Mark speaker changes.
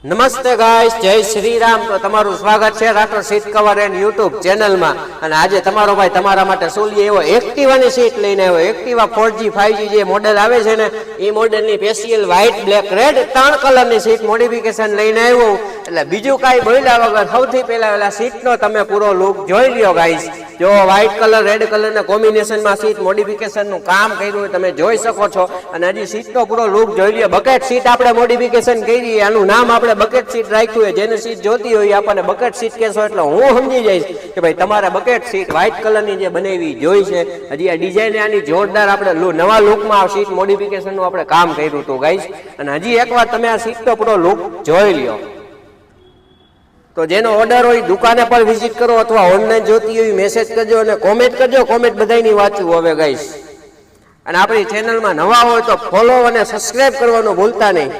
Speaker 1: નમસ્તે ગાઈસ, જય શ્રી રામ. તો તમારું સ્વાગત છે Rathod seat cover and YouTube ચેનલમાં. અને આજે તમારો ભાઈ તમારા માટે સોલી એવો એક્ટિવાની સીટ લઈને આવ્યો. એક્ટિવા 4G 5G જે મોડેલ આવે છે ને એ મોડેલની સ્પેશિયલ વ્હાઇટ, બ્લેક, રેડ 3 કલરની સીટ મોડિફિકેશન લઈને આવ્યો. એટલે બીજું કાંઈ બોલ્યા વગર સૌથી પહેલા ઓલા સીટનો તમે પૂરો લુક જોઈ લ્યો ગાઈસ. જો વ્હાઇટ કલર, રેડ કલરના કોમ્બિનેશનમાં સીટ મોડિફિકેશનનું કામ કર્યું તમે જોઈ શકો છો. અને હજી સીટનો પૂરો લુક જોઈ લ્યો. બકેટ સીટ આપણે મોડિફિકેશન કરી, આનું નામ આપણે બકેટ સીટ રાખ્યું હોય. જેને સીટ જોતી હોય આપણને બકેટ સીટ કહેશો એટલે હું સમજી જઈશ કે ભાઈ તમારે બકેટ સીટ વ્હાઇટ કલરની જે બનાવી જોઈ છે. હજી આ ડિઝાઇન આની જોરદાર આપણે નવા લુકમાં આ સીટ મોડિફિકેશનનું આપણે કામ કર્યું હતું ગાઈસ. અને હજી એકવાર તમે આ સીટનો પૂરો લુક જોઈ લ્યો. તો જેનો ઓર્ડર હોય દુકાને પર વિઝિટ કરો અથવા ઓનલાઈન જોતી હોય મેસેજ કરજો અને કોમેન્ટ કરજો. કોમેન્ટ બધાની વાંચવું હવે ગાઈસ. અને આપણી ચેનલમાં નવા હોય તો ફોલો અને સબસ્ક્રાઇબ કરવાનું ભૂલતા નહીં.